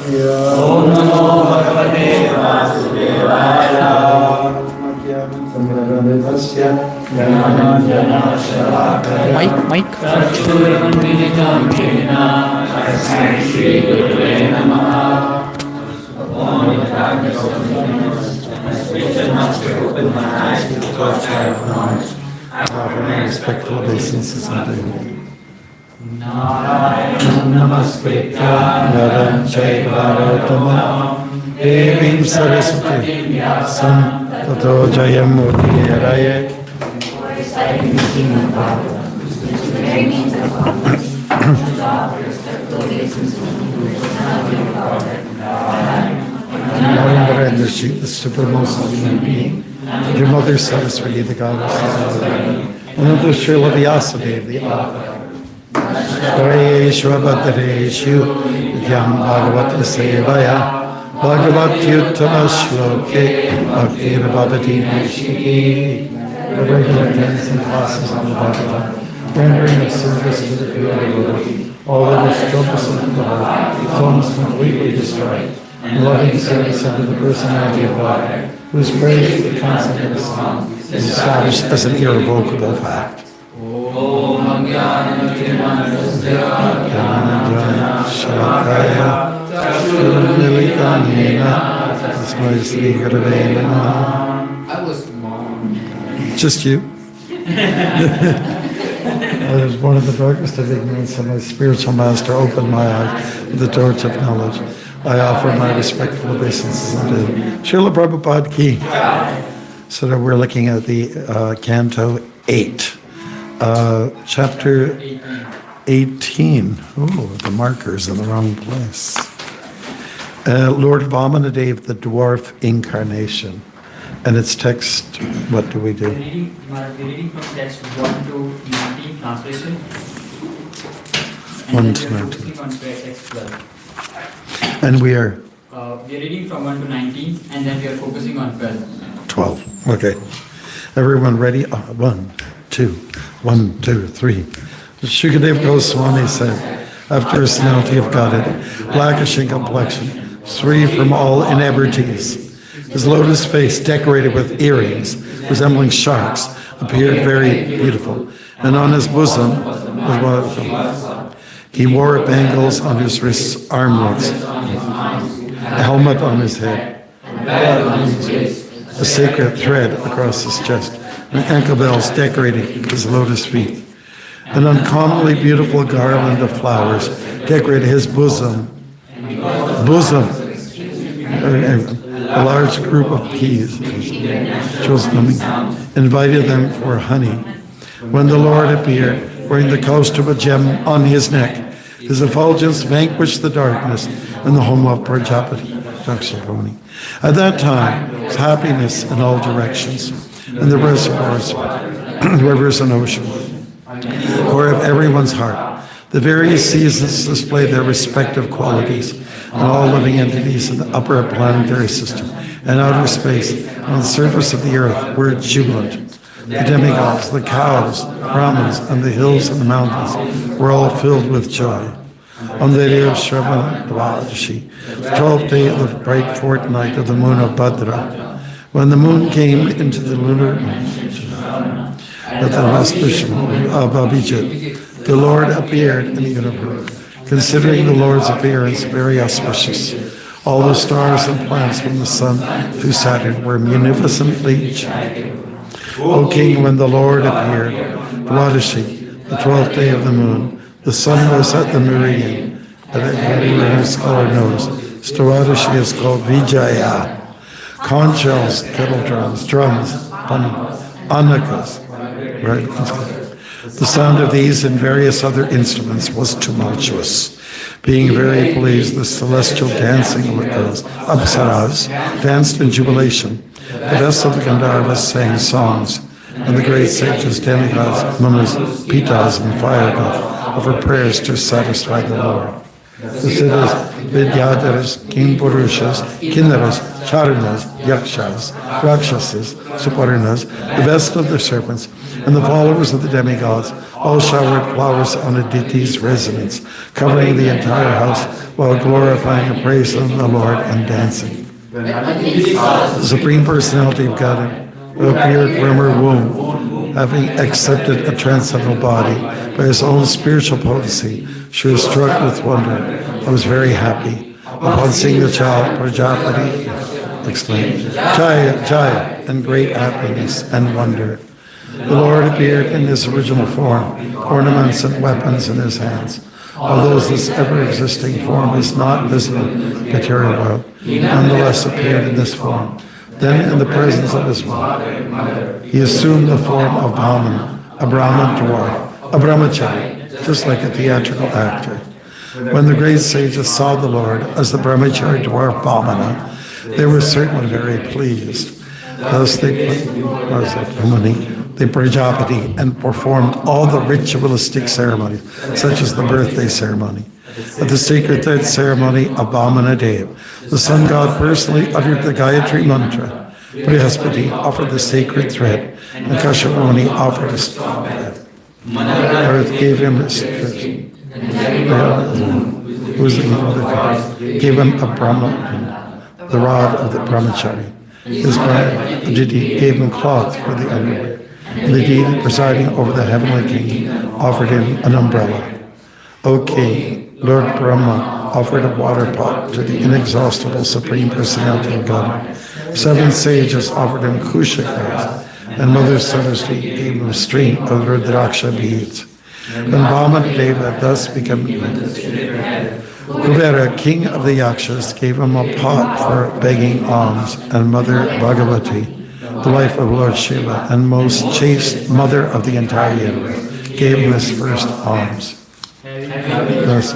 Om Namo Bhagavate Vasudevaya. Mike. Respectful obeisances unto you. Namaskritya Naram Chaiva Narottamam Devim Saraswati Vyasam Tato Jayam Murtiyaraye. Narendra and the supermost human being, your mother Saraswati, the goddess, and the Srila Vyasadeva, the author. Pareshu Abhadareshu Vidyam Bhagavata Sevaya Bhagavatyuttama Shloke Bhaktir Bhavati Nishiki. The regular attendance and classes on the Bhagavad, rendering of service to the Creator, all that is troublesome to the heart, is almost completely destroyed, and loving service unto the personality of God, whose praise the constant of the song is established as an irrevocable fact. Om Jnana Jnana Shalakaya Chakshurmilitanena Tasmai Sri Gurave Namaha. I was wrong. Just you. I was born in the darkness of ignorance, and my spiritual master opened my eyes with the torch of knowledge. I offer my respectful obeisances unto Srila Prabhupada Ki. So that we're looking at the Canto 8. Chapter 18. Oh, the marker's in the wrong place. Lord Vamanadeva, the dwarf incarnation. And its text, what do we do? We're reading from text 1 to 19 translation. 1 to 19. On text 12. And we are? We're reading from 1 to 19, and then we are focusing on 12. 12. Okay. Everyone ready? 1, 2, 1, 2, 3. Shukadeva Goswami said, after personality of Godhead, blackish in complexion, free from all inebrities. His lotus face, decorated with earrings resembling sharks, appeared very beautiful, and on his bosom was one. He wore bangles on his wrists, armlets, a helmet on his head, a sacred thread across his chest, and ankle bells decorating his lotus feet. An uncommonly beautiful garland of flowers decorated his bosom. A large group of bees invited them for honey. When the Lord appeared, wearing the costume of a gem on his neck, his effulgence vanquished the darkness in the home of Prajapati. At that time, there was happiness in all directions, and the reservoirs, rivers and oceans, core of everyone's heart. The various seasons displayed their respective qualities, and all living entities in the upper planetary system and outer space and on the surface of the earth were jubilant. The demigods, the cows, Brahmins, and the hills and the mountains were all filled with joy. On the day of Shravana Dvadashi, the 12th day of the bright fortnight of the moon of Bhadra, when the moon came into the lunar at the auspicious of Abhijit, the Lord appeared in the universe. Considering the Lord's appearance very auspicious, all the stars and planets from the sun to Saturn were munificently shining. O King, when the Lord appeared, Dvadashi, the 12th day of the moon, the sun was at the meridian, and everyone scholar knows, Dvadashi is called Vijaya. Conch shells, kettle drums, anakas, right? The sound of these and various other instruments was tumultuous. Being very pleased, the celestial dancing girls, Apsaras, danced in jubilation. The best of the Gandharvas sang songs, and the great sages, demigods, munas, pitas, and fire gods offered prayers to satisfy the Lord. The siddhas, vidyadharas, king-purushas, kinnaras, charanas, yakshas, rakshasas, suparnas, the best of the serpents, and the followers of the demigods all showered flowers on Aditi's residence, covering the entire house while glorifying and praising the Lord and dancing. The Supreme Personality of Godhead appeared from her womb, having accepted a transcendental body by his own spiritual potency. She was struck with wonder and was very happy. Upon seeing the child, Prajapati exclaimed, "Jaya, Jaya," in great happiness and wonder. The Lord appeared in his original form, ornaments and weapons in his hands. Although this ever-existing form is not visible in the material world, he nonetheless appeared in this form. Then, in the presence of his mother, he assumed the form of Brahmana, a Brahman dwarf, a brahmachari, just like a theatrical actor. When the great sages saw the Lord as the brahmachari dwarf Brahmana, they were certainly very pleased. Thus they Prajapati and performed all the ritualistic ceremonies, such as the birthday ceremony. At the sacred thread ceremony of Vamana Dev, the sun god personally uttered the Gayatri mantra. Brihaspati offered the sacred thread, and Kashyapamuni offered a strong thread. Earth gave him a Brahma, the rod of the brahmachari. His bride Aditi gave him cloth for the underwear. The deity presiding over the heavenly kingdom offered him an umbrella. O king, Lord Brahma offered a water pot to the inexhaustible Supreme Personality of God. 7 sages offered him kusha grass, and Mother Saraswati gave him a stream of Rudraksha beads. When Vamana Deva thus became Kuvera, king of the Yakshas, gave him a pot for begging alms, and Mother Bhagavati, the wife of Lord Shiva and most chaste mother of the entire universe, gave him his first alms. Thus,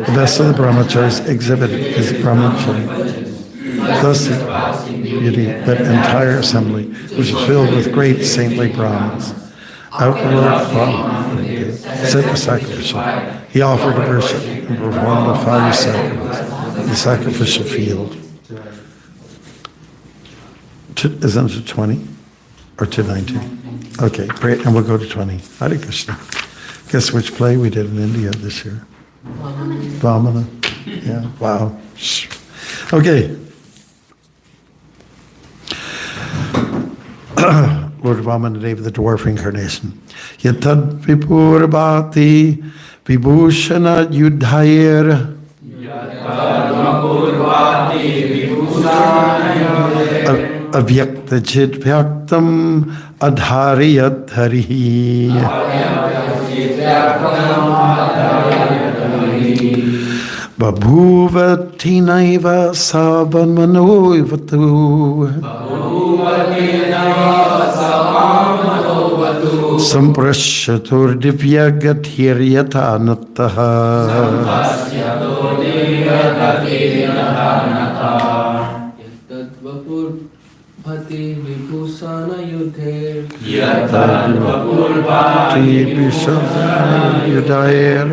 the best of the brahmacharis exhibited his brahmachari. Thus, the beauty, that entire assembly, which was filled with great saintly Brahmins. Afterward, Brahma set the sacrificial. He offered worship and performed a fire sacrifice in the sacrificial field. Isn't it 20 or to 19? Okay, great, and we'll go to 20. Hare Krishna. Guess which play we did in India this year? Vamana. Yeah, wow. Okay. Lord Vamana Deva, the dwarf incarnation. Yatad Vipurvati Vibhushana Yudhayer Avyakta Chit Vyaktam Adhariyat Harihi Babhuvati Naiva Savanmanoivatu Samprasyatur Divya Gathiriyata Nattaha Bhati Vibhusana Yudhair Bhati Vibhusana Yudhair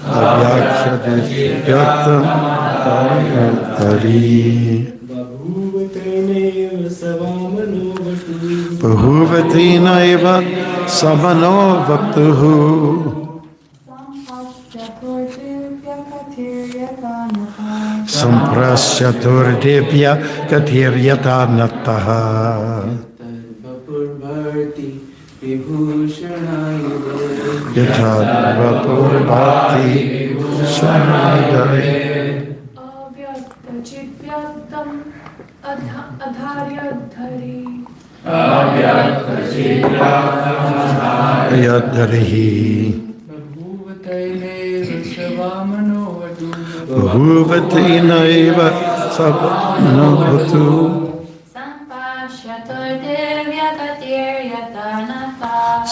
Avyakshadishyatam Adhariyat Bahuvati Naiva Samano Vaktuhu Samprasyatur Devya Kathiriyata Nattaha Yatad Vapurbhati Vibhushanayudhair Adharihi Bahuvati Naiva Sabanovatu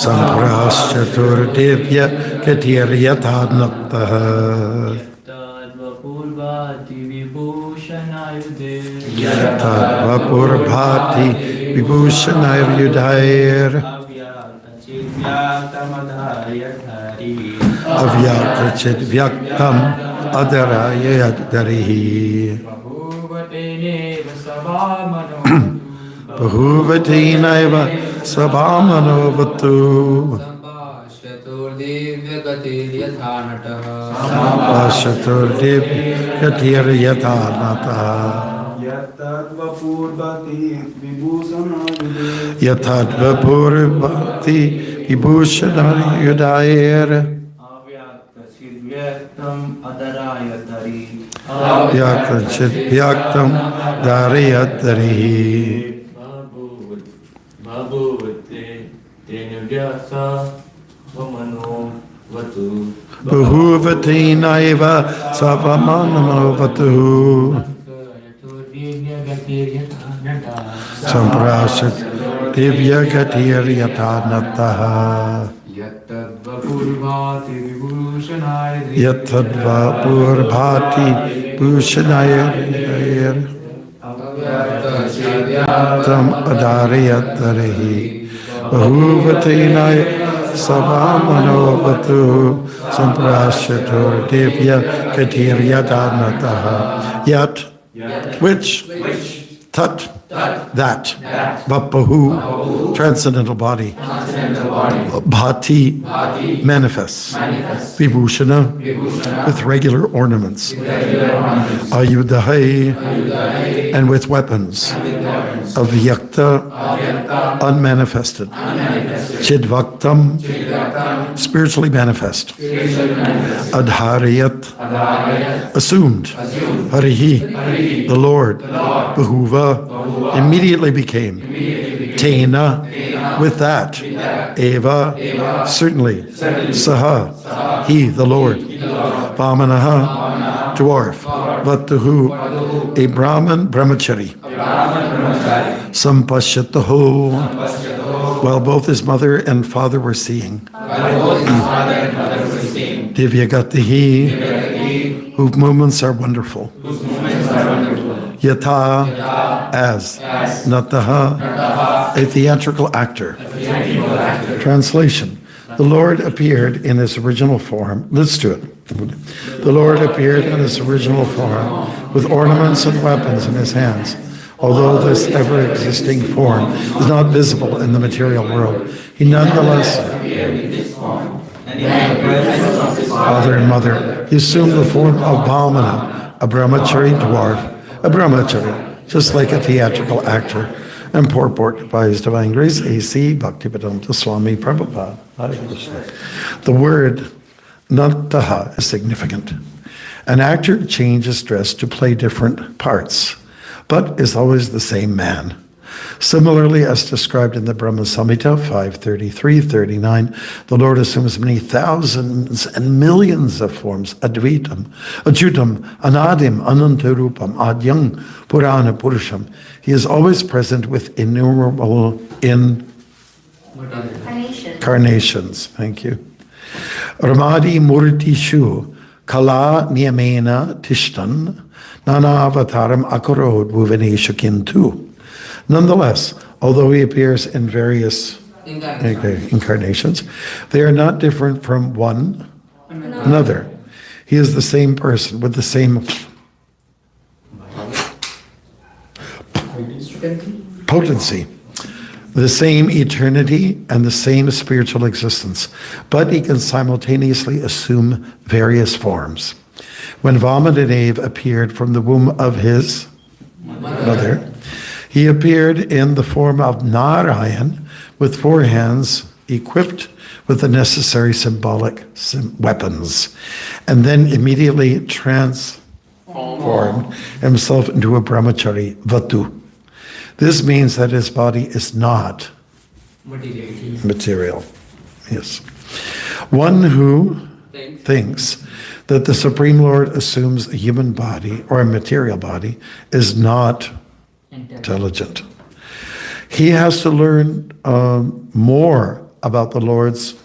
Samprasyatur Devya Kathiriyata Nattaha Yatad Vapurbhati Vibhushanayudhair Avyakta Chit Vyaktam Adharayat Harihi Peneva Savamano Bahuvatinaiva Savamanovatu Vashaturdiv Yatir Yatanata Yatadva Purbati Vibhushanari Yudair Yakachit Yaktam Dariyatari Bhavute Tenuvyasa Vamano Vatu Bahuvatinaiva Savamanovatu Samprasat Divya Gatir Yatanataha Yattadva Purvati Vibhushanaya Yatadva Purbhati Bhushanaya Tam Adariyatarihi Bahuvatinaya Savamanovatu Samprashatur Divya Gatir Yatanataha Yat which Tat that Vapahu transcendental body Bhati manifests Vibhushana with regular ornaments Ayudahai and with weapons Avyakta unmanifested Chidvaktam spiritually manifest Adharayat assumed Harihi the Lord Bahuva immediately became Tena with that Eva certainly Saha he the Lord Vamanaha dwarf Vatuhu a Brahman brahmachari Sampashyataho while both his mother and father were seeing Divyagatihi whose movements are wonderful Yata as Nataha a theatrical actor. Translation. The Lord appeared in his original form. Let's do it. The Lord appeared in his original form with ornaments and weapons in his hands. Although this ever-existing form is not visible in the material world, he nonetheless father and mother, he assumed the form of Bhamana, a brahmachari dwarf, a brahmachari, just like a theatrical actor, and purport by His Divine Grace, A.C. Bhaktivedanta Swami Prabhupada. The word Nataha is significant. An actor changes dress to play different parts, but is always the same man. Similarly, as described in the Brahma Samhita 5:33-39, the Lord assumes many thousands and millions of forms, Advaitam, Achutam, Anadim, Anantarupam, Adyang, Purana, Purusham. He is always present with innumerable incarnations. Thank you. Ramadi Murtishu, Kala Niyamena Tishtan, Nana Avataram Akarod Bhuvanesha Kintu. Nonetheless, although he appears in various incarnations, they are not different from one another. He is the same person with the same potency, the same eternity, and the same spiritual existence, but he can simultaneously assume various forms. When Vamanadeva appeared from the womb of his mother, he appeared in the form of Narayan with 4 hands equipped with the necessary symbolic weapons, and then immediately transformed himself into a brahmachari, Vatu. This means that his body is not material. Yes. One who thinks that the Supreme Lord assumes a human body or a material body is not intelligent. He has to learn more about the Lord's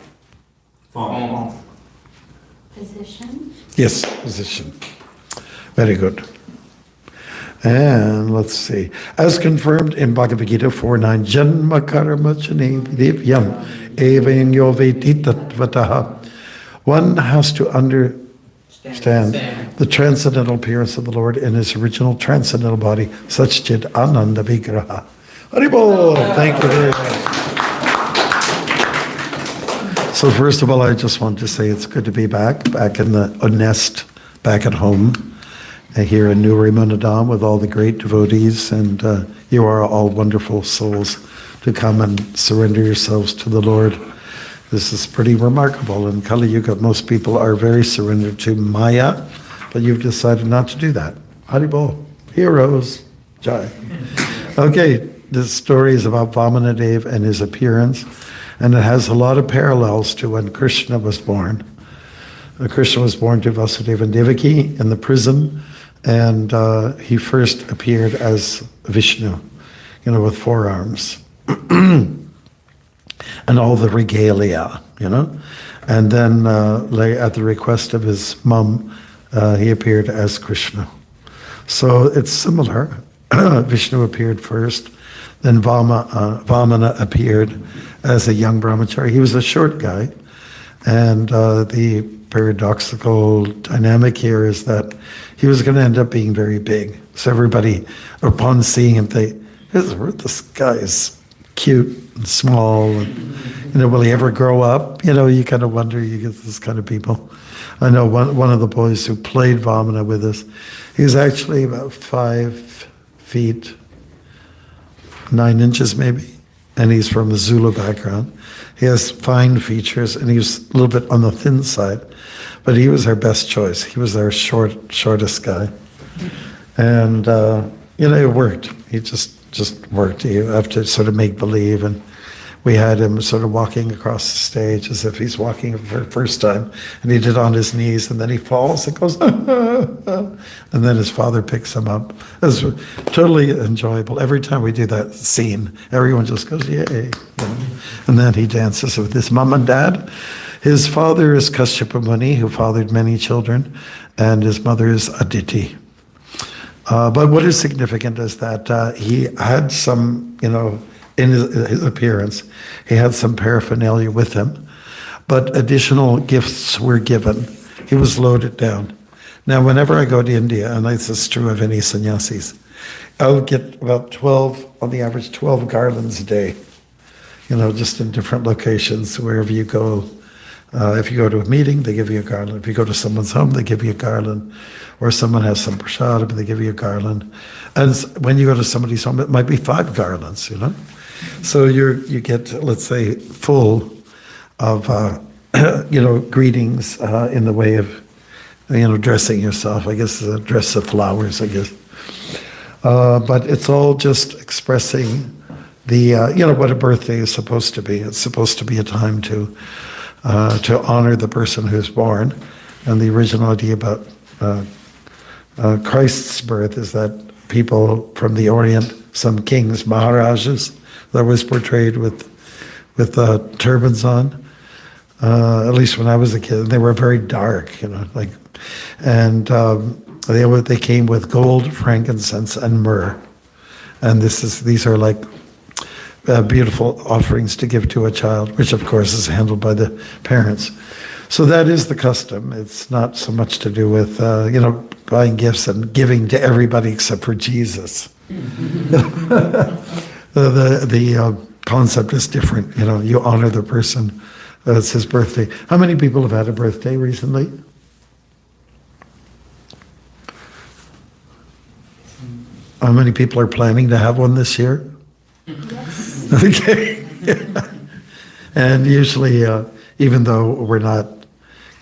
position. Yes, position. Very good. And let's see. As confirmed in Bhagavad Gita 4:9, Janma karma chane divyam evang yoveti tatvataha. One has to understand the transcendental appearance of the Lord in his original transcendental body, such Chid Ananda Vigraha. Haribol! Thank you very much. So first of all, I just want to say it's good to be back in the nest, back at home, here in New Rimanadam with all the great devotees, and you are all wonderful souls to come and surrender yourselves to the Lord. This is pretty remarkable. In Kali Yuga, most people are very surrendered to Maya, but you've decided not to do that. Haribol, heroes, Jai. Okay, this story is about Vamanadev and his appearance. And it has a lot of parallels to when Krishna was born. Krishna was born to Vasudeva and Devaki in the prison, and he first appeared as Vishnu, with 4 arms. And all the regalia, And then at the request of his mom, he appeared as Krishna. So it's similar. Vishnu appeared first, then Vamana appeared as a young brahmachari. He was a short guy, and the paradoxical dynamic here is that he was going to end up being very big. So everybody, upon seeing him, this guy is cute and small, and will he ever grow up? You kind of wonder, you get this kind of people. I know one of the boys who played Vamana with us, he's actually about 5 feet 9 inches maybe, and he's from a Zulu background. He has fine features, and he's a little bit on the thin side, but he was our best choice. He was our shortest guy, and it worked. He just worked. You have to sort of make believe, and we had him sort of walking across the stage as if he's walking for the first time, and he did on his knees, and then he falls and goes, and then his father picks him up. It was totally enjoyable. Every time we do that scene, everyone just goes, yay. And then he dances with his mom and dad. His father is Kashyapa Muni, who fathered many children, and his mother is Aditi. But what is significant is that he had some, in his appearance, he had some paraphernalia with him, but additional gifts were given. He was loaded down. Now, whenever I go to India, and this is true of any sannyasis, I would get about 12, on the average, 12 garlands a day, just in different locations, wherever you go. If you go to a meeting, they give you a garland. If you go to someone's home, they give you a garland. Or someone has some prasadam, they give you a garland. And when you go to somebody's home, it might be 5 garlands, So you get, let's say, full of, greetings in the way of, dressing yourself. I guess a dress of flowers, I guess. But it's all just expressing the, what a birthday is supposed to be. It's supposed to be a time to honor the person who's born. And the original idea about Christ's birth is that people from the Orient, some kings, Maharajas, that was portrayed with turbans on. At least when I was a kid, they were very dark, and they came with gold, frankincense, and myrrh, and these are like beautiful offerings to give to a child, which of course is handled by the parents. So that is the custom. It's not so much to do with buying gifts and giving to everybody except for Jesus. The concept is different. You honor the person. It's his birthday. How many people have had a birthday recently? How many people are planning to have one this year? Yes. Okay. And usually, even though we're not,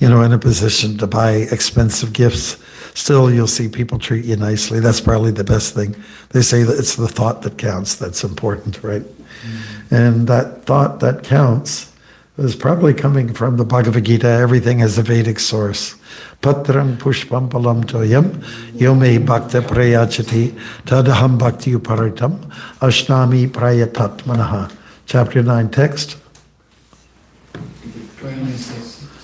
in a position to buy expensive gifts, still you'll see people treat you nicely. That's probably the best thing. They say that it's the thought that counts that's important, right? Mm-hmm. And that thought that counts is probably coming from the Bhagavad Gita. Everything has a Vedic source. Patram pushpam palam toyam yome bhakta prayachati tadaham bhakti uparitam ashnami prayatatmanaha. Chapter 9 text.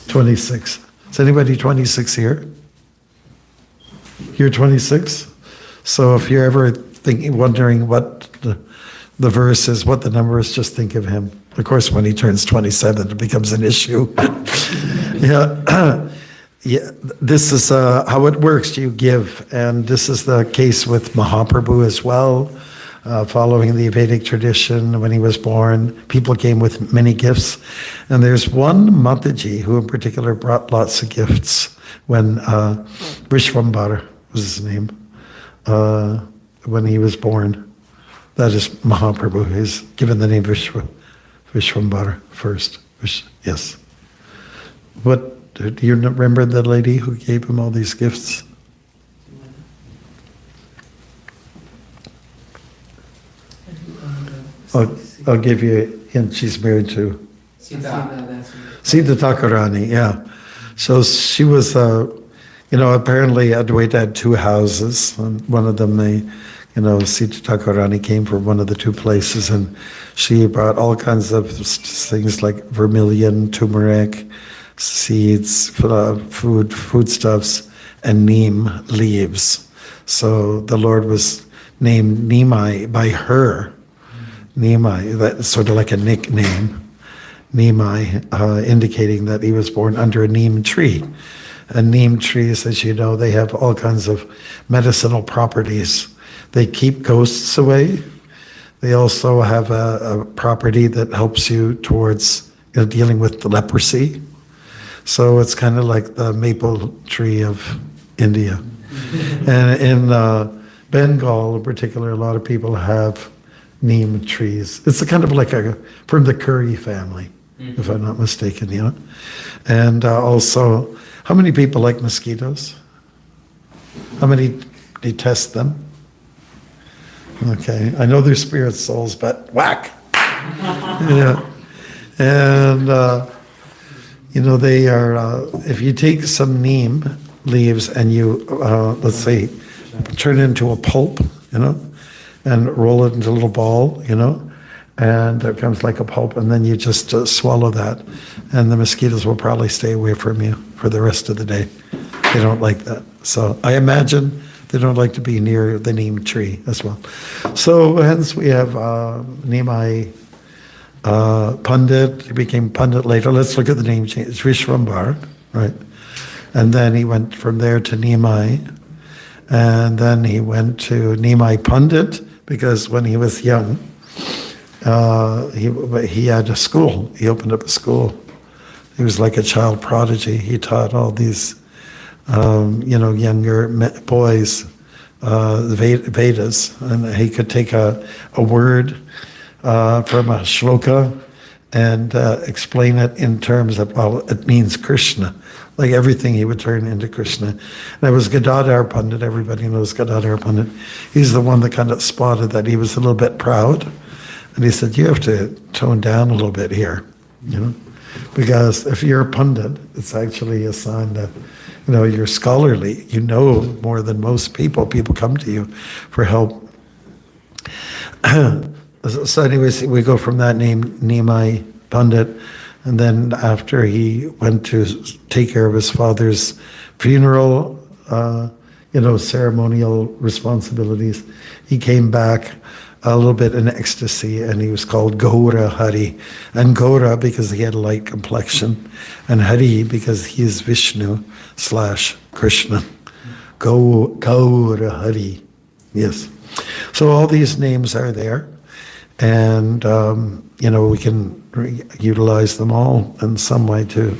26. Is anybody 26 here? You're 26? So if you're ever wondering what the verse is, what the number is, just think of him. Of course, when he turns 27, it becomes an issue. Yeah. Yeah, this is how it works. You give, and this is the case with Mahaprabhu as well. Following the Vedic tradition, when he was born, people came with many gifts. And there's one Mataji who in particular brought lots of gifts when Vishwambara was his name, when he was born. That is Mahaprabhu. He's given the name Vishwambara first. Yes. What, do you remember the lady who gave him all these gifts? I'll give you a hint. She's married to Sita Thakurani, yeah. So she was, apparently Advaita had two houses. And one of them, Sita Thakurani came from one of the two places, and she brought all kinds of things like vermilion, turmeric, seeds, foodstuffs, and neem leaves. So the Lord was named Nimai by her. Nimai, that's sort of like a nickname. Nimai, indicating that he was born under a neem tree. And neem trees, as you know, they have all kinds of medicinal properties. They keep ghosts away. They also have a property that helps you towards dealing with the leprosy. So it's kind of like the maple tree of India. And in Bengal in particular, a lot of people have neem trees. It's a kind of like from the curry family, if I'm not mistaken, And also, how many people like mosquitoes? How many detest them? Okay, I know they're spirit souls, but whack! Yeah. And, they are, if you take some neem leaves and you, let's say, turn it into a pulp, and roll it into a little ball, and it becomes like a pulp, and then you just swallow that, and the mosquitoes will probably stay away from you for the rest of the day. They don't like that. So I imagine they don't like to be near the neem tree as well. So hence we have Nimai Pandit. He became Pandit later. Let's look at the name change. It's Vishwambara, right? And then he went from there to Nimai, and then he went to Nimai Pandit, because when he was young, he had a school. He opened up a school. He was like a child prodigy. He taught all these, younger boys the Vedas, and he could take a word from a shloka and explain it in terms of, it means Krishna. Like everything he would turn into Krishna. And it was Gadadhar Pandit, everybody knows Gadadhar Pandit. He's the one that kind of spotted that he was a little bit proud. And he said, you have to tone down a little bit here, because if you're a Pandit, it's actually a sign that, you're scholarly, more than most people. People come to you for help. So anyways, we go from that name, Nimai Pandit, and then after he went to take care of his father's funeral, ceremonial responsibilities, he came back a little bit in ecstasy, and he was called Gaura Hari. And Gaura because he had a light complexion, and Hari because he is Vishnu / Krishna. Gaura Hari. Yes. So all these names are there, and we can utilize them all in some way to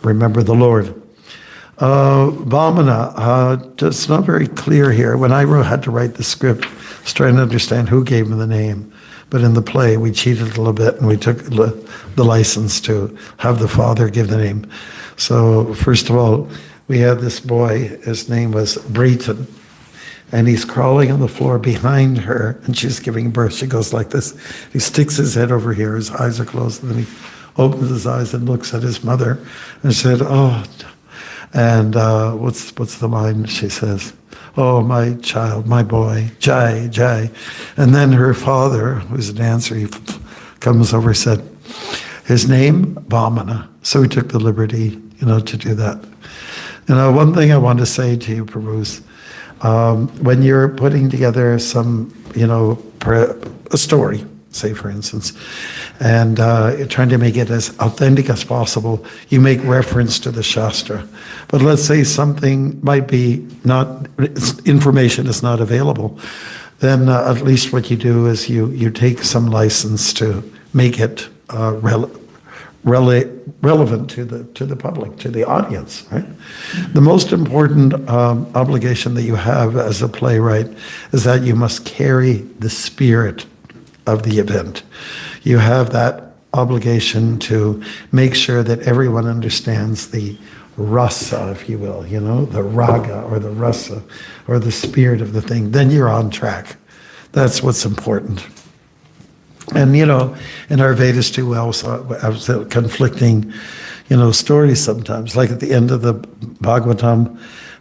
remember the Lord. Vamana, it's not very clear here. When I had to write the script, I was trying to understand who gave him the name. But in the play, we cheated a little bit, and we took the license to have the father give the name. So first of all, we had this boy, his name was Brayton, and he's crawling on the floor behind her, and she's giving birth. She goes like this. He sticks his head over here, his eyes are closed, and then he opens his eyes and looks at his mother and said, oh, and what's the line? She says, oh, my child, my boy, Jai, Jai. And then her father, who's a dancer, he comes over and said, his name, Vamana. So he took the liberty, to do that. One thing I want to say to you, Prabhus, when you're putting together some, a story, say for instance, and trying to make it as authentic as possible, you make reference to the Shastra. But let's say something might be not, information is not available, then at least what you do is you take some license to make it relevant to the public, to the audience, right? The most important obligation that you have as a playwright is that you must carry the spirit of the event. You have that obligation to make sure that everyone understands the rasa, if you will, the raga or the rasa or the spirit of the thing. Then you're on track. That's what's important. And, in our Vedas too, we also have conflicting, stories sometimes. Like at the end of the Bhagavatam,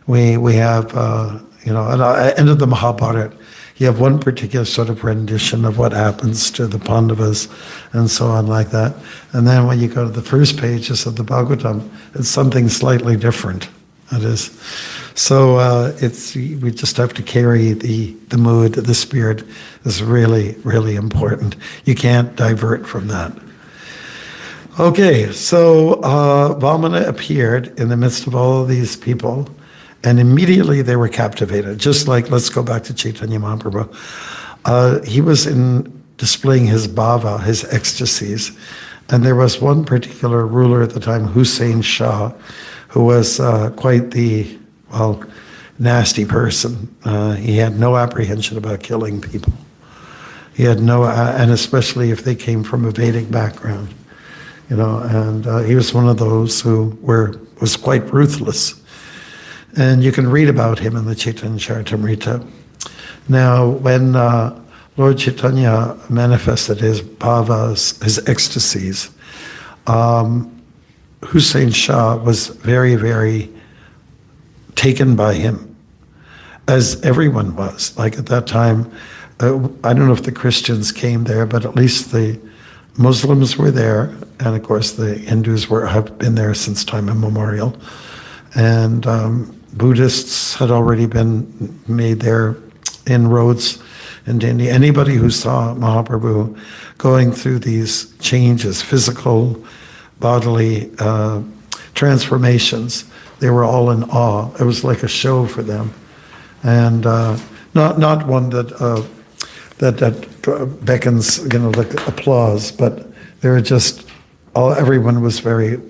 we have, at the end of the Mahabharata, you have one particular sort of rendition of what happens to the Pandavas and so on like that. And then when you go to the first pages of the Bhagavatam, it's something slightly different. It is. So we just have to carry the mood, the spirit is really, really important. You can't divert from that. Okay, so Vamana appeared in the midst of all of these people, and immediately they were captivated. Just like, let's go back to Chaitanya Mahaprabhu. He was displaying his bhava, his ecstasies, and there was one particular ruler at the time, Hussein Shah, who was quite the, nasty person. He had no apprehension about killing people. He had no, and especially if they came from a Vedic background, and he was one of those who was quite ruthless. And you can read about him in the Chaitanya Charitamrita. Now, when Lord Chaitanya manifested his bhavas, his ecstasies, Hussein Shah was very, very taken by him, as everyone was. Like at that time, I don't know if the Christians came there, but at least the Muslims were there, and of course the Hindus have been there since time immemorial, and Buddhists had already been made their inroads into India. Anybody who saw Mahaprabhu going through these changes, physical, bodily transformations, they were all in awe. It was like a show for them, and not one that beckons, like applause, but they were just everyone was very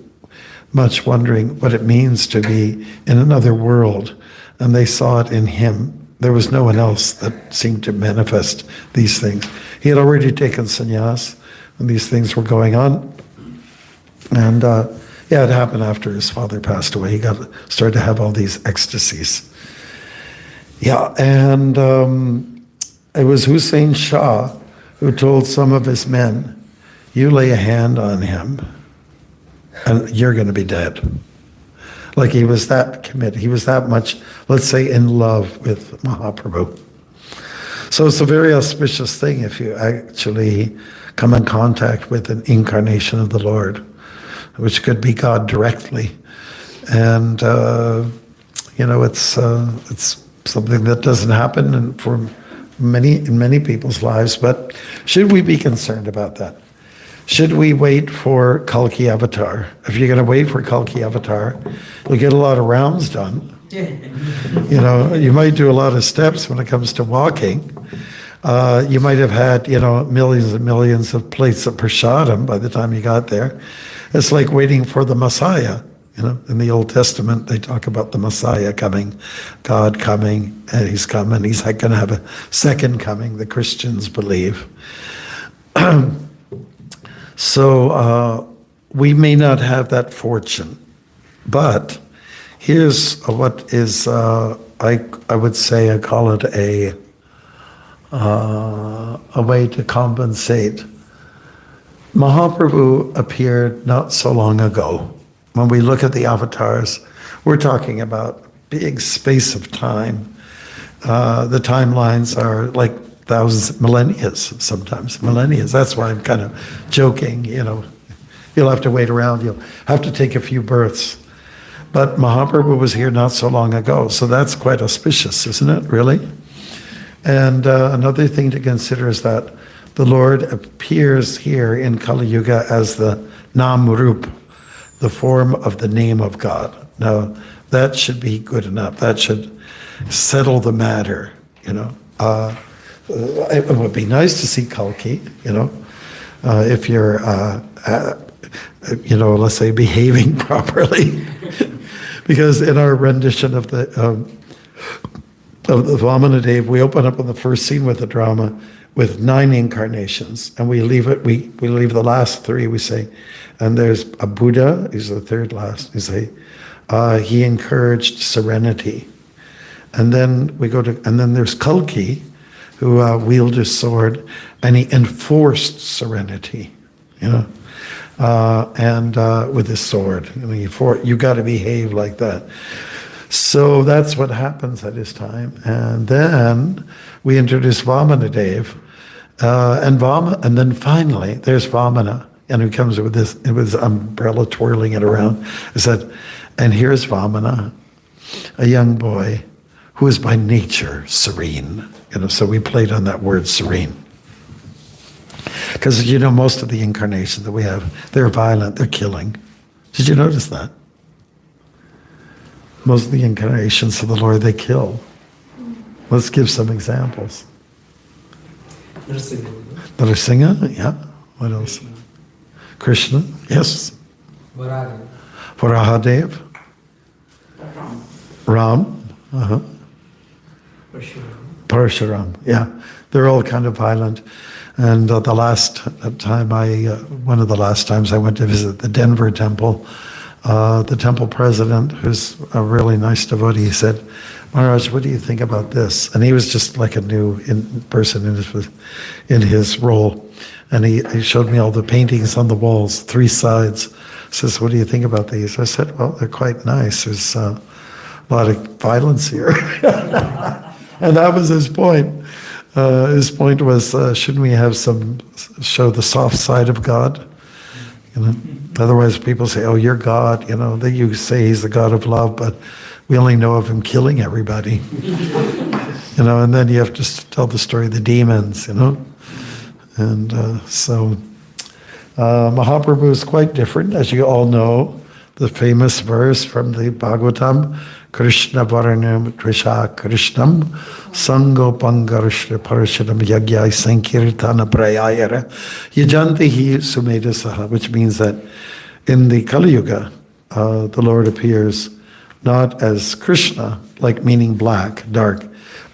much wondering what it means to be in another world, and they saw it in him. There was no one else that seemed to manifest these things. He had already taken sannyas, and these things were going on. And it happened after his father passed away. He started to have all these ecstasies. Yeah, and it was Hussein Shah who told some of his men, "You lay a hand on him, and you're going to be dead." Like he was that committed. He was that much, let's say, in love with Mahaprabhu. So it's a very auspicious thing if you actually come in contact with an incarnation of the Lord, which could be God directly. And, it's something that doesn't happen in many people's lives. But should we be concerned about that? Should we wait for Kalki Avatar? If you're going to wait for Kalki Avatar, you'll get a lot of rounds done. You might do a lot of steps when it comes to walking. You might have had, millions and millions of plates of prasadam by the time you got there. It's like waiting for the Messiah. In the Old Testament, they talk about the Messiah coming, God coming, and he's coming. He's going to have a second coming, the Christians believe. So we may not have that fortune, but here's what is, I would say, I call it a way to compensate. Mahaprabhu appeared not so long ago. When we look at the avatars, we're talking about big space of time. The timelines are like thousands, millennia sometimes, millennia. That's why I'm kind of joking, You'll have to wait around. You'll have to take a few births. But Mahaprabhu was here not so long ago, so that's quite auspicious, isn't it, really? And another thing to consider is that the Lord appears here in Kali Yuga as the Nam Rup, the form of the name of God. Now, that should be good enough. That should settle the matter, It would be nice to see Kalki, if you're, let's say, behaving properly. Because in our rendition of the Vamanadeva, we open up on the first scene with the drama with 9 incarnations, and we leave the last 3, we say, and there's a Buddha, he's the third last, we say, he encouraged serenity. And then then there's Kalki, who wielded his sword, and he enforced serenity, with his sword. You got to behave like that. So that's what happens at his time. And then we introduce Vamanadeva, and then finally there's Vamana, and he comes with this, it was umbrella twirling it around. I said, and here's Vamana, a young boy who is by nature serene. So we played on that word serene. Because, most of the incarnations that we have, they're violent, they're killing. Did you notice that? Most of the incarnations of the Lord, they kill. Let's give some examples. Narasimha, yeah. What else? Krishna, yes. Varahadev. Ram. Parshuram, yeah. They're all kind of violent. And one of the last times I went to visit the Denver temple, the temple president, who's a really nice devotee, he said, Maharaj, what do you think about this? And he was just like a new person in his role. And he showed me all the paintings on the walls, 3 sides. Says, what do you think about these? I said, well, they're quite nice. There's a lot of violence here. And that was his point. His point was, shouldn't we have show the soft side of God? Otherwise people say, oh, you're God, that you say he's the God of love, but we only know of him killing everybody. And then you have to tell the story of the demons, And so Mahaprabhu is quite different, as you all know. The famous verse from the Bhagavatam, Krishna Varanam Trisha Krishnam Sango Pangarashra Parashanam Yagyai Sankirtana Prayayara Yajantihi Sumedasaha, which means that in the Kali Yuga, the Lord appears not as Krishna, like meaning black, dark,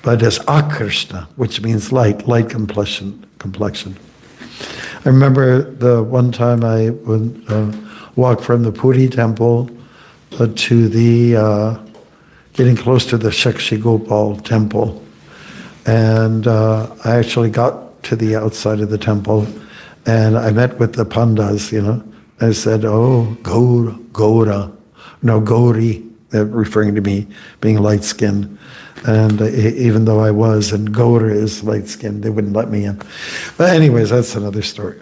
but as Akrishna, which means light complexion. I remember the one time I would walk from the Puri temple to the getting close to the Shakshi Gopal temple, and I actually got to the outside of the temple, and I met with the pandas. I said, "Oh, Gaura, no Gauri," referring to me being light-skinned. And even though I was, and Gaura is light-skinned, they wouldn't let me in. But anyways, that's another story.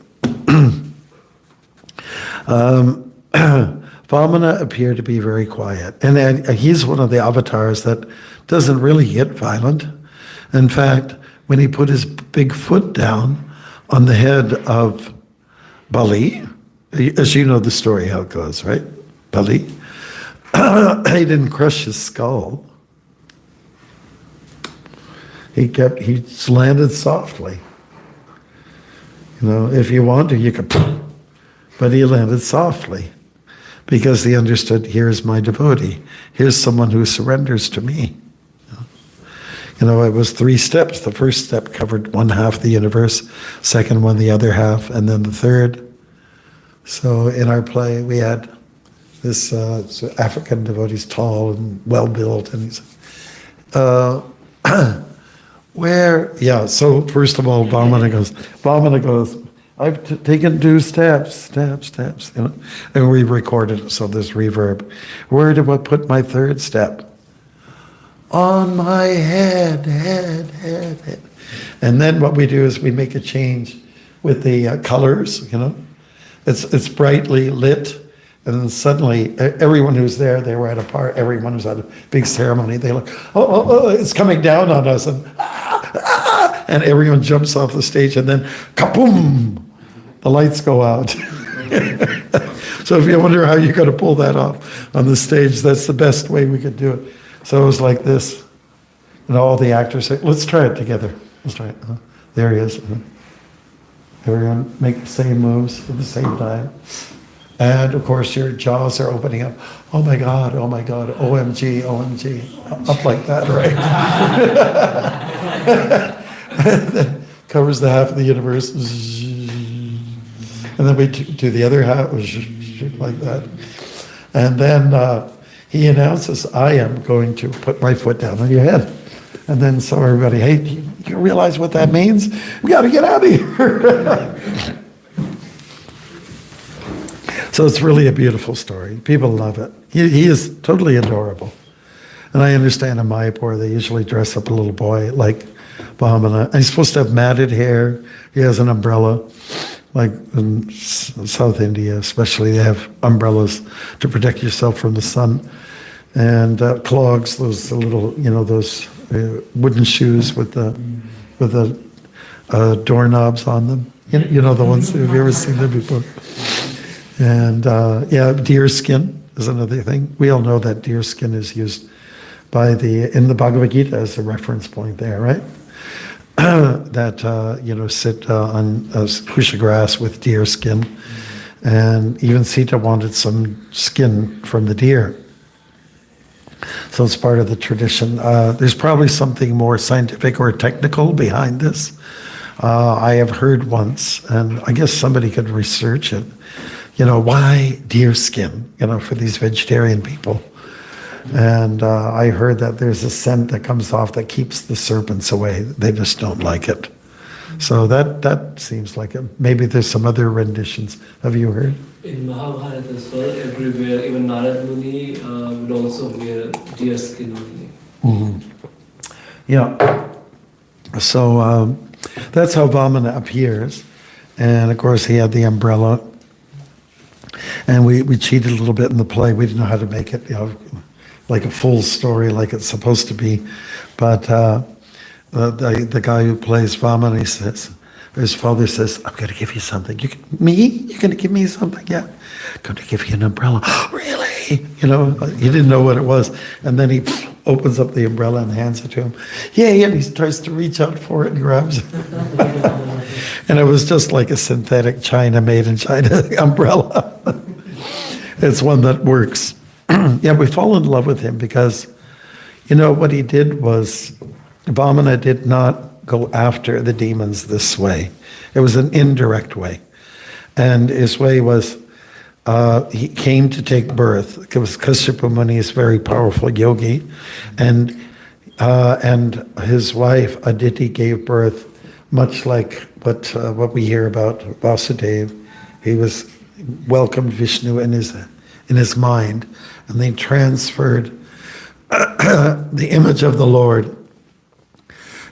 Vamana appeared to be very quiet. And he's one of the avatars that doesn't really get violent. In fact, when he put his big foot down on the head of Bali, as you know the story, how it goes, right? Bali, he didn't crush his skull. He just landed softly. If you want to, you could, but he landed softly because he understood, here's my devotee. Here's someone who surrenders to me. It was 3 steps. The first step covered 1/2 the universe, second one the other half, and then the third. So in our play, we had this African devotee, he's tall and well-built, and he's so first of all, Vamana goes, I've taken 2 steps, and we recorded it, so there's reverb. Where do I put my 3rd step? On my head. And then what we do is we make a change with the colors, It's brightly lit, and then suddenly everyone who's there, they were at a party, everyone who's at a big ceremony, they look, oh, it's coming down on us, and and everyone jumps off the stage, and then kaboom, the lights go out. So if you wonder how you're going to pull that off on the stage, that's the best way we could do it. So it was like this, and all the actors say, let's try it together. Let's try it. There he is. Everyone make the same moves at the same time. And of course your jaws are opening up. Oh my God, OMG, OMG. Up like that, right? Covers the half of the universe. And then we do the other half, like that. And then he announces, I am going to put my foot down on your head. And then so everybody, hey, do you realize what that means? We got to get out of here. So it's really a beautiful story. People love it. He is totally adorable. And I understand in Mayapur, they usually dress up a little boy like Vamana. And he's supposed to have matted hair. He has an umbrella. Like in South India, especially, they have umbrellas to protect yourself from the sun. And clogs, those little, those wooden shoes with the doorknobs on them. You know the ones. Have you ever seen them before? And deer skin is another thing. We all know that deer skin is used in the Bhagavad Gita as a reference point there, right? That sit on kusha grass with deer skin, and even Sita wanted some skin from the deer. So it's part of the tradition. There's probably something more scientific or technical behind this. I have heard once, and I guess somebody could research it. Why deer skin? For these vegetarian people. And I heard that there's a scent that comes off that keeps the serpents away. They just don't like it. So that seems like it. Maybe there's some other renditions. Have you heard? In Mahabharata as well, everywhere, even Narad Muni would also wear deer skin only. Mm-hmm. Yeah. So that's how Vamana appears. And of course he had the umbrella. And we cheated a little bit in the play. We didn't know how to make it, like a full story like it's supposed to be. But the guy who plays Vamana, he says, his father says, I'm going to give you something. Me? You're going to give me something? Yeah. I'm going to give you an umbrella. Really? He didn't know what it was. And then he opens up the umbrella and hands it to him. Yay, and he tries to reach out for it and grabs it. And it was just like a synthetic China, made in China umbrella. It's one that works. Yeah, we fall in love with him because, what he did was, Vamana did not go after the demons this way. It was an indirect way. And his way was, he came to take birth, because Kashyapa Muni is a very powerful yogi, and his wife Aditi gave birth, much like what we hear about Vasudeva. He was welcomed Vishnu in his mind, and they transferred the image of the Lord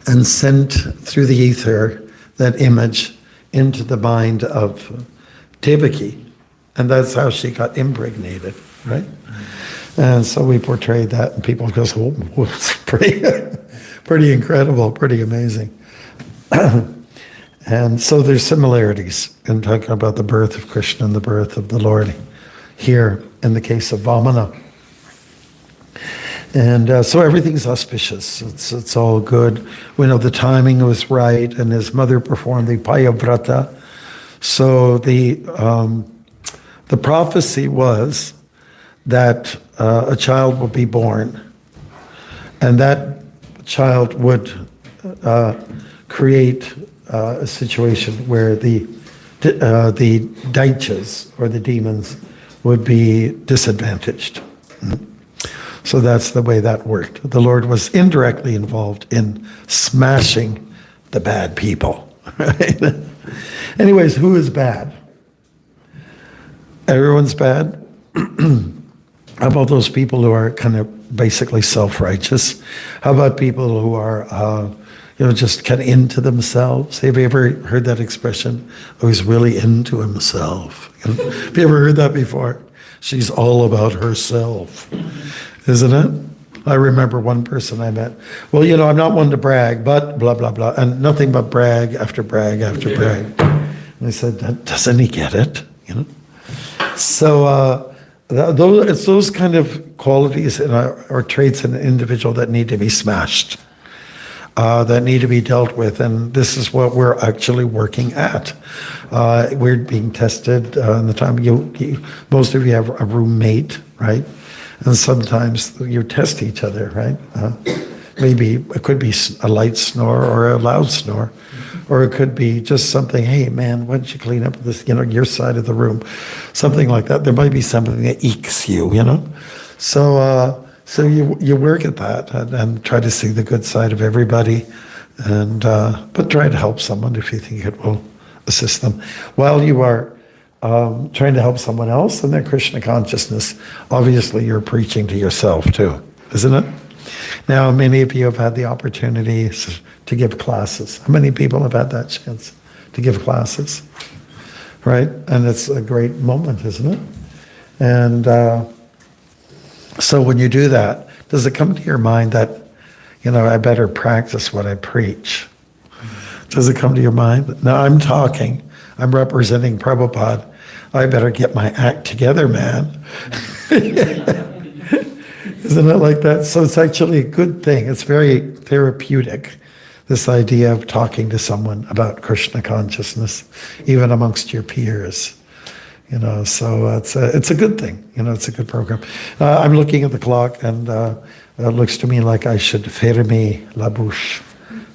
and sent through the ether that image into the mind of Devaki. And that's how she got impregnated, right? And so we portrayed that, and people go, oh, it's pretty incredible, pretty amazing. And so there's similarities in talking about the birth of Krishna and the birth of the Lord here in the case of Vamana. And so everything's auspicious. It's all good. We know the timing was right, and his mother performed the Payavrata. So the prophecy was that a child will be born, and that child would create a situation where the daityas, or the demons, would be disadvantaged. So that's the way that worked. The Lord was indirectly involved in smashing the bad people. Right? Anyways, who is bad? Everyone's bad. How about those people who are kind of basically self-righteous? How about people who are just kind of into themselves? Have you ever heard that expression? Oh, he's really into himself. Have you ever heard that before? She's all about herself, isn't it? I remember one person I met, well, you know, I'm not one to brag, but blah, blah, blah, and nothing but brag after brag after brag. And I said, doesn't he get it? You know? So it's those kind of qualities or traits in an individual that need to be smashed, that need to be dealt with. And this is what we're actually working at. We're being tested in the time most of you have a roommate, right? And sometimes you test each other, right? Maybe it could be a light snore or a loud snore, or it could be just something, hey man, why don't you clean up this, you know, your side of the room, something like that. There might be something that ekes you, you know? So you work at that and try to see the good side of everybody, and but try to help someone if you think it will assist them. While you are trying to help someone else in their Krishna consciousness, obviously you're preaching to yourself too, isn't it? Now, many of you have had the opportunity to give classes. How many people have had that chance to give classes? Right? And it's a great moment, isn't it? And so when you do that, does it come to your mind that, you know, I better practice what I preach? Does it come to your mind? Now I'm talking, I'm representing Prabhupada. I better get my act together, man. Isn't it like that? So it's actually a good thing. It's very therapeutic, this idea of talking to someone about Krishna consciousness, even amongst your peers. You know, so it's a good thing. You know, it's a good program. I'm looking at the clock, and it looks to me like I should fermer la bouche,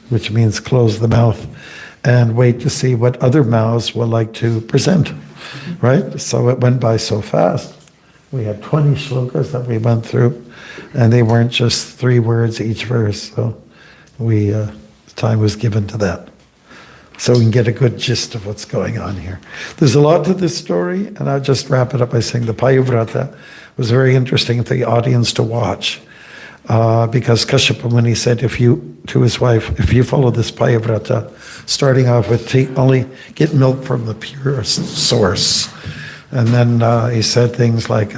which means close the mouth, and wait to see what other mouths will like to present, right? So it went by so fast. We had 20 shlokas that we went through, and they weren't just 3 words each verse, so time was given to that. So we can get a good gist of what's going on here. There's a lot to this story, and I'll just wrap it up by saying the Payavrata was very interesting for the audience to watch, because Kashyapa Muni said to his wife, if you follow this Payavrata, starting off with only get milk from the purest source, and then he said things like,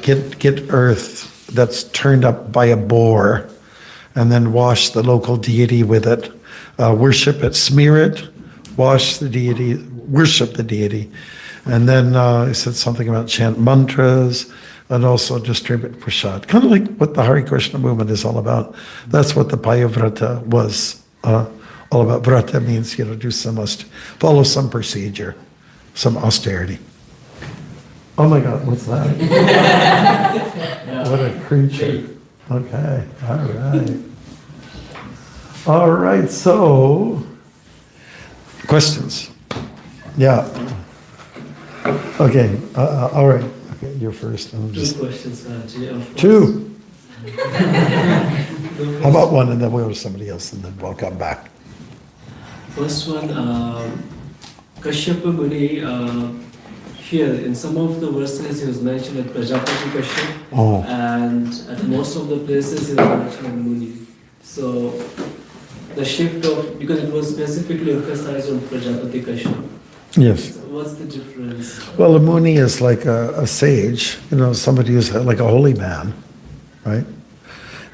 get earth that's turned up by a boar, and then wash the local deity with it, worship it, smear it, wash the deity, worship the deity. And then he said something about chant mantras, and also distribute prasad. Kind of like what the Hare Krishna movement is all about. That's what the Payavrata was all about. Vrata means, you know, follow some procedure, some austerity. Oh my God, what's that? What a creature. Okay, all right. All right, so, questions? Yeah. Okay, all right. Okay, you're first. Two questions, Maharaj. Two. How about one, and then we'll go to somebody else, and then we'll come back. First one, Kashyapa Muni, here in some of the verses he was mentioned at Prajapati Kashyap, and at most of the places he was mentioned as Muni. So the shift of, because it was specifically emphasized on Prajapati Kashyap. Yes. So what's the difference? Well, a Muni is like a sage, you know, somebody who's like a holy man, right?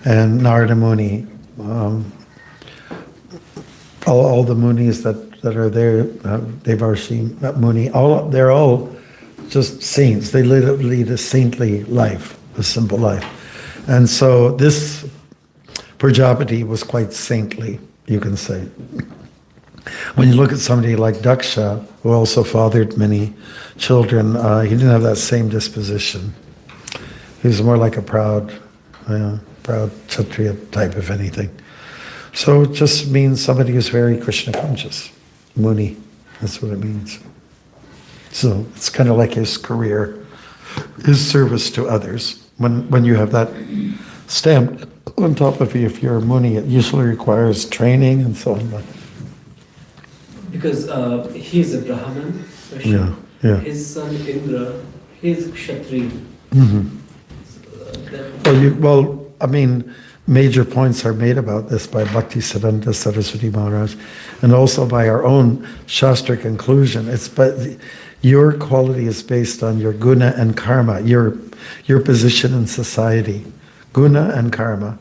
And Narada Muni, all the Munis that are there, Devarshi Muni, they're all just saints. They lead a saintly life, a simple life. And so this Prajapati was quite saintly, you can say. When you look at somebody like Daksha, who also fathered many children, he didn't have that same disposition. He was more like a proud Kshatriya type, if anything. So it just means somebody who's very Krishna conscious. Muni, that's what it means. So it's kind of like his career, his service to others. When you have that stamp on top of you, if you're a Muni, it usually requires training and so on. Because he's a Brahmin, Yeah. his son Indra, he's Kshatriya. Mm-hmm. Major points are made about this by Bhakti Siddhanta Saraswati Maharaj, and also by our own Shastra conclusion. But your quality is based on your guna and karma, your position in society. guna and karma,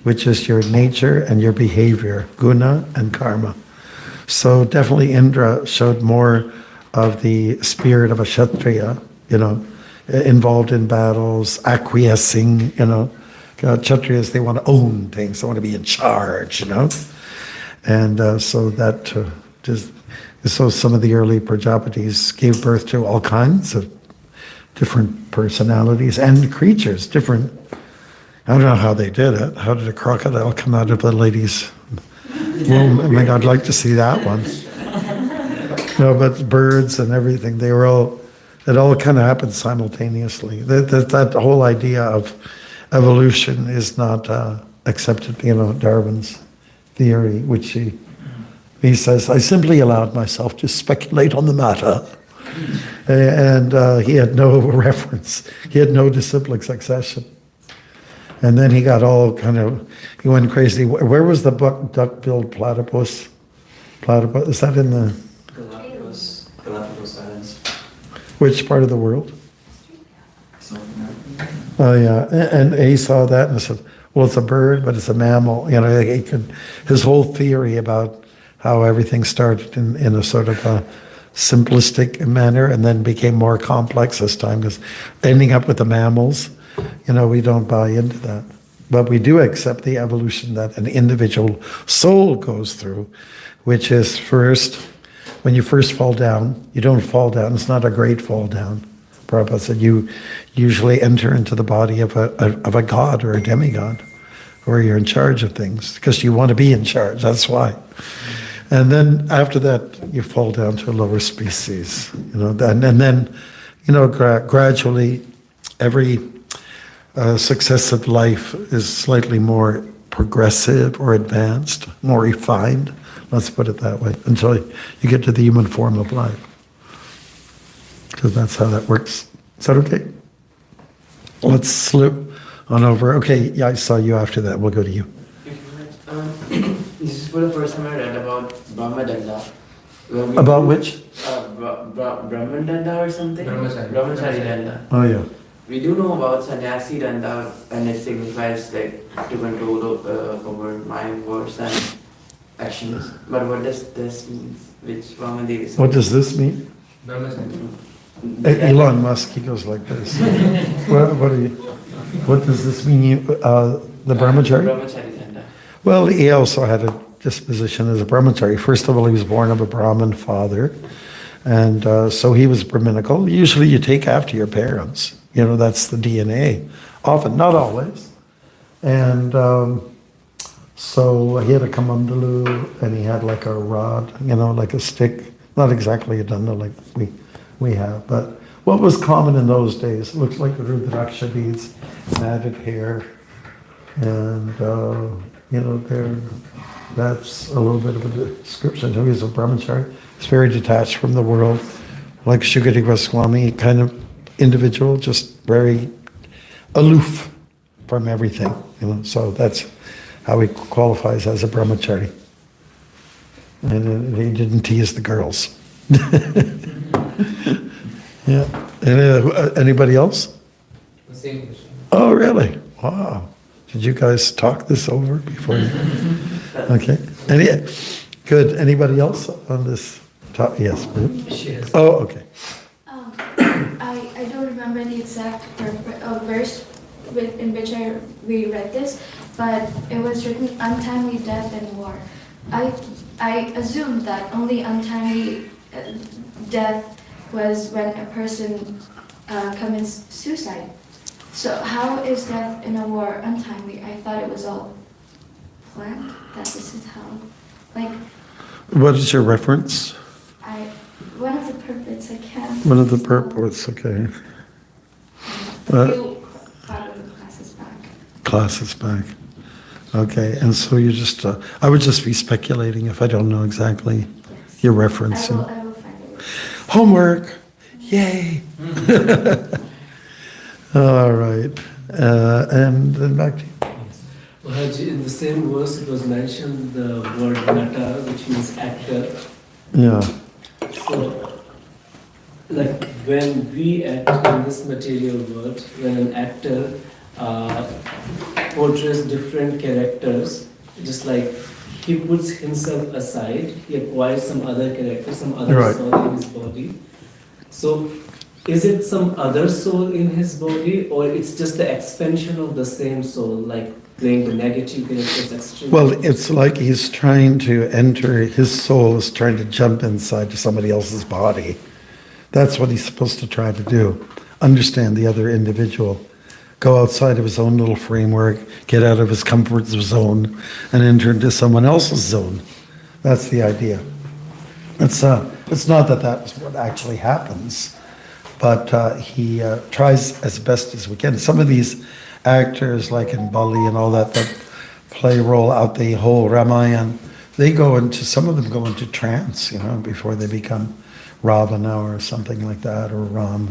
which is your nature and your behavior, guna and karma. So definitely Indra showed more of the spirit of a Kshatriya, involved in battles, acquiescing, Kshatriyas, they want to own things, they want to be in charge, And so that so some of the early Prajapatis gave birth to all kinds of different personalities and creatures, different. I don't know how they did it. How did a crocodile come out of a lady's womb? I mean, I'd like to see that one. No, but birds and everything, it all kind of happened simultaneously. That whole idea of evolution is not accepted, Darwin's theory, which he says, I simply allowed myself to speculate on the matter. And he had no reference. He had no disciplic succession. And then he got he went crazy. Where was the duck-billed platypus? Is that in the... Galapagos Islands. Which part of the world? Oh, yeah. And he saw that and said, well, it's a bird, but it's a mammal. His whole theory about how everything started in a sort of a simplistic manner and then became more complex as time goes, ending up with the mammals. We don't buy into that. But we do accept the evolution that an individual soul goes through, which is first, when you first fall down, you don't fall down. It's not a great fall down. Prabhupada said you usually enter into the body of a god or a demigod, where you're in charge of things, because you want to be in charge. That's why. And then after that, you fall down to a lower species. And then gradually, every successive life is slightly more progressive or advanced, more refined, let's put it that way, until you get to the human form of life. So that's how that works. Is that okay? Let's slip on over. Okay, yeah, I saw you after that. We'll go to you. This is for the first time I read about Brahmadanda. About which? Brahmadanda or something? Brahmachari Danda. Oh, yeah. We do know about Sannyasi Danda, and it signifies to control over mind, words, and actions. But what does this mean? Which Brahmadevi? What does this mean? Elon Musk, he goes like this. What does this mean? The Brahmachari? Brahmachari Danda. Well, he also had a disposition as a Brahmachari. First of all, he was born of a Brahmin father, and so he was Brahminical. Usually you take after your parents. That's the DNA. Often, not always. And so he had a kamandalu, and he had like a rod, like a stick. Not exactly a danda like we have, but what was common in those days, looks like the Rudraksha beads, matted hair, and that's a little bit of a description. He was a brahmachari. He's very detached from the world, like Shukadeva Goswami, kind of individual, just very aloof from everything. So that's how he qualifies as a brahmachari. And he didn't tease the girls. Yeah. And anybody else? Same question. Oh, really? Wow. Did you guys talk this over before you? Okay. Good. Anybody else on this top? Yes. Oh, okay. I don't remember the exact verse in which we read this, but it was written untimely death and war. I assumed that only untimely death was when a person commits suicide. So how is death in a war untimely? I thought it was all planned, that this is how, What is your reference? one of the purports, I can't. One of the purports, okay. You follow the classes back. Classes back. Okay, and so you just, I would just be speculating if I don't know exactly your referencing. I will find it. Homework! Yay! All right. And then back to you. Maharaj, in the same verse it was mentioned the word nata, which means actor. Yeah. So, when we act in this material world, when an actor portrays different characters, just like he puts himself aside, he acquires some other character, some other Right. soul in his body. So is it some other soul in his body, or it's just the expansion of the same soul, like playing the negative characters extremely? Well, it's like he's trying to enter, his soul is trying to jump inside to somebody else's body. That's what he's supposed to try to do. Understand the other individual. Go outside of his own little framework, get out of his comfort zone, and enter into someone else's zone. That's the idea. It's not that that's what actually happens, but he tries as best as we can. Some of these actors, like in Bali and all that, that play role out the whole Ramayana, some of them go into trance, before they become Ravana or something like that, or Ram,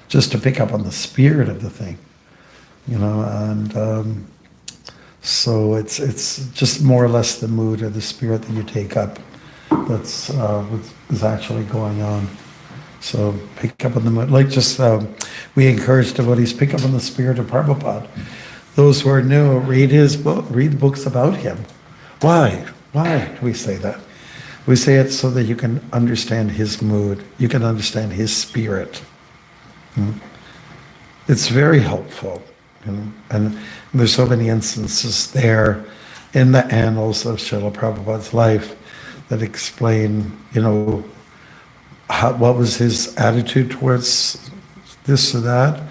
just to pick up on the spirit of the thing, and so it's just more or less the mood or the spirit that you take up that's what is actually going on. So pick up on the mood, like just we encourage devotees, pick up on the spirit of Prabhupada. Those who are new, read his book, read books about him. Why do we say that? We say it so that you can understand his mood, you can understand his spirit. It's very helpful, and there's so many instances there in the annals of Srila Prabhupada's life that explain, what was his attitude towards this or that?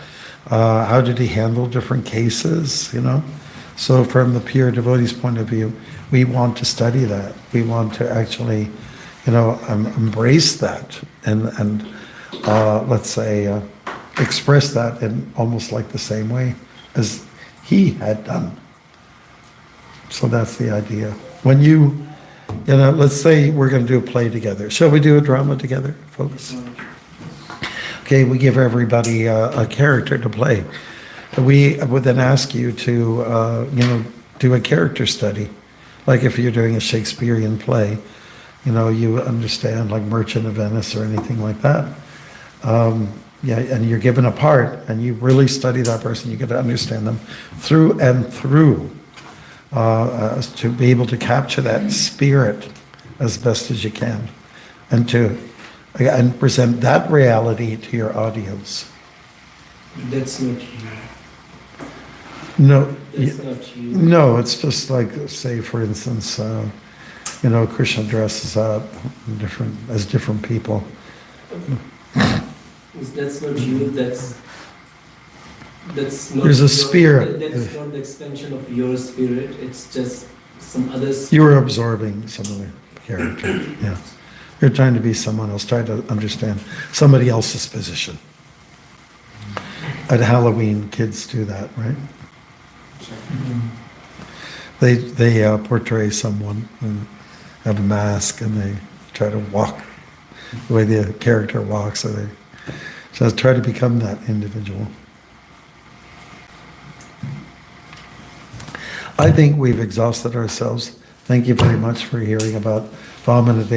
How did he handle different cases? So from the pure devotee's point of view, we want to study that. We want to actually, embrace that and let's say express that in almost like the same way as he had done. So that's the idea. When let's say we're going to do a play together. Shall we do a drama together, folks? Okay, we give everybody a character to play. We would then ask you to, do a character study. Like if you're doing a Shakespearean play, you understand like Merchant of Venice or anything like that. And you're given a part and you really study that person. You get to understand them through and through. To be able to capture that spirit as best as you can, and present that reality to your audience. That's not you. No, That's not you. no, it's just like, say, for instance, Krishna dresses up as different people. That's not you. That's not. There's a spirit. That's not the expansion of your spirit. It's just some other. You were absorbing some other character. Yeah, you're trying to be someone else, trying to understand somebody else's position. At Halloween, kids do that, right? They portray someone and have a mask, and they try to walk the way the character walks, so they just try to become that individual. I think we've exhausted ourselves. Thank you very much for hearing about Vamana Deva.